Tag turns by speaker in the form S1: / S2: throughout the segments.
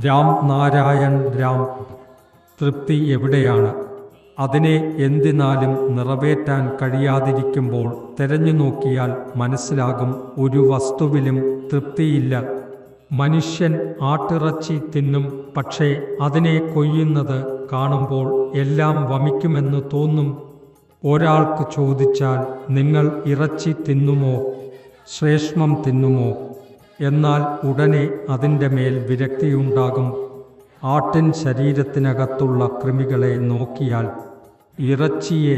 S1: രാം നാരായൺ രാം. തൃപ്തി എവിടെയാണ്? അതിനെ എന്തിനാലും നിറവേറ്റാൻ കഴിയാതിരിക്കുമ്പോൾ തെരഞ്ഞു നോക്കിയാൽ മനസ്സിലാകും, ഒരു വസ്തുവിലും തൃപ്തിയില്ല. മനുഷ്യൻ ആട്ടിറച്ചി തിന്നും, പക്ഷേ അതിനെ കൊയ്യുന്നത് കാണുമ്പോൾ എല്ലാം വമിക്കുമെന്ന് തോന്നും. ഒരാൾക്ക് ചോദിച്ചാൽ, നിങ്ങൾ ഇറച്ചി തിന്നുമോ, ശ്രേഷ്മം തിന്നുമോ? എന്നാൽ ഉടനെ അതിൻ്റെ മേൽ വിരക്തിയുണ്ടാകും. ആട്ടിൻ ശരീരത്തിനകത്തുള്ള കൃമികളെ നോക്കിയാൽ ഇറച്ചിയെ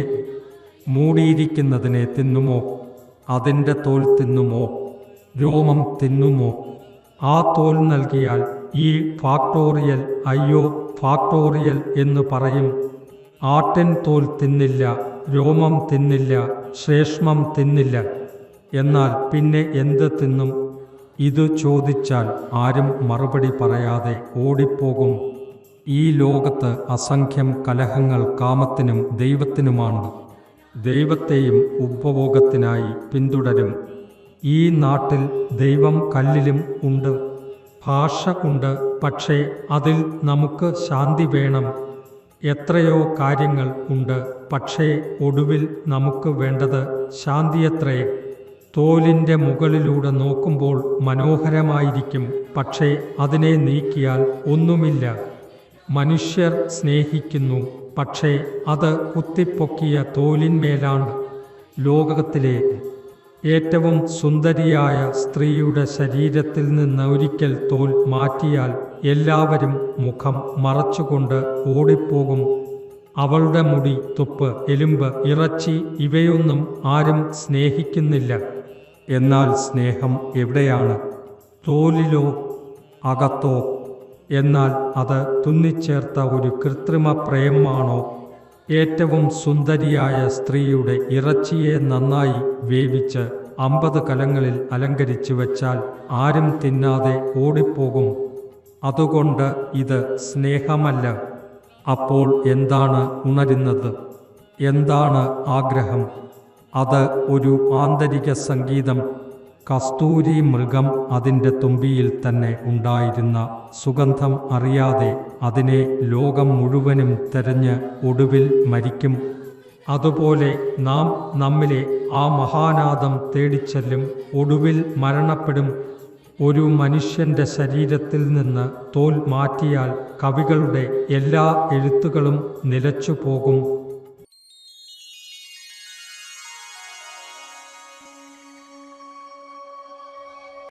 S1: മൂടിയിരിക്കുന്നതിനെ തിന്നുമോ? അതിൻ്റെ തോൽ തിന്നുമോ? രോമം തിന്നുമോ? ആ തോൽ നൽകിയാൽ ഈ ഫാക്ടോറിയൽ അയ്യോ ഫാക്ടോറിയൽ എന്ന് പറയും. ആട്ടിൻ തോൽ തിന്നില്ല, രോമം തിന്നില്ല, ശ്രേഷ്മം തിന്നില്ല. എന്നാൽ പിന്നെ എന്ത് തിന്നും? ഇത് ചോദിച്ചാൽ ആരും മറുപടി പറയാതെ ഓടിപ്പോകും. ഈ ലോകത്ത് അസംഖ്യം കലഹങ്ങൾ കാമത്തിനും ദൈവത്തിനുമാണ്. ദൈവത്തെയും ഉപഭോഗത്തിനായി പിന്തുടരും. ഈ നാട്ടിൽ ദൈവം കല്ലിലും ഉണ്ട്, ഭാഷ ഉണ്ട്, പക്ഷേ അതിൽ നമുക്ക് ശാന്തി വേണം. എത്രയോ കാര്യങ്ങൾ ഉണ്ട്, പക്ഷേ ഒടുവിൽ നമുക്ക് വേണ്ടത് ശാന്തിയത്രേ. തോലിൻ്റെ മുകളിലൂടെ നോക്കുമ്പോൾ മനോഹരമായിരിക്കും, പക്ഷേ അതിനെ നീക്കിയാൽ ഒന്നുമില്ല. മനുഷ്യർ സ്നേഹിക്കുന്നു, പക്ഷേ അത് കുത്തിപ്പൊക്കിയ തോലിന്മേലാണ്. ലോകത്തിലെ ഏറ്റവും സുന്ദരിയായ സ്ത്രീയുടെ ശരീരത്തിൽ നിന്ന് ഒരിക്കൽ തോൽ മാറ്റിയാൽ എല്ലാവരും മുഖം മറച്ചുകൊണ്ട് ഓടിപ്പോകും. അവളുടെ മുടി, തുപ്പ്, എലുമ്പ്, ഇറച്ചി ഇവയൊന്നും ആരും സ്നേഹിക്കുന്നില്ല. എന്നാൽ സ്നേഹം എവിടെയാണ്? തോലിലോ അകത്തോ? എന്നാൽ അത് തുന്നിച്ചേർത്ത ഒരു കൃത്രിമ പ്രേമമാണോ? ഏറ്റവും സുന്ദരിയായ സ്ത്രീയുടെ ഇറച്ചിയെ നന്നായി വേവിച്ച് 50 കലങ്ങളിൽ അലങ്കരിച്ചു വച്ചാൽ ആരും തിന്നാതെ ഓടിപ്പോകും. അതുകൊണ്ട് ഇത് സ്നേഹമല്ല. അപ്പോൾ എന്താണ് ഉണരുന്നത്? എന്താണ് ആഗ്രഹം? അത് ഒരു ആന്തരിക സംഗീതം. കസ്തൂരി മൃഗം അതിൻ്റെ തുമ്പിയിൽ തന്നെ ഉണ്ടായിരുന്ന സുഗന്ധം അറിയാതെ അതിനെ ലോകം മുഴുവനും തെരഞ്ഞ് ഒടുവിൽ മരിക്കും. അതുപോലെ നാം നമ്മിലെ ആ മഹാനാദം തേടിച്ചെല്ലും, ഒടുവിൽ മരണപ്പെടും. ഒരു മനുഷ്യൻ്റെ ശരീരത്തിൽ നിന്ന് തോൽ മാറ്റിയാൽ കവികളുടെ എല്ലാ എഴുത്തുകളും നിലച്ചു പോകും.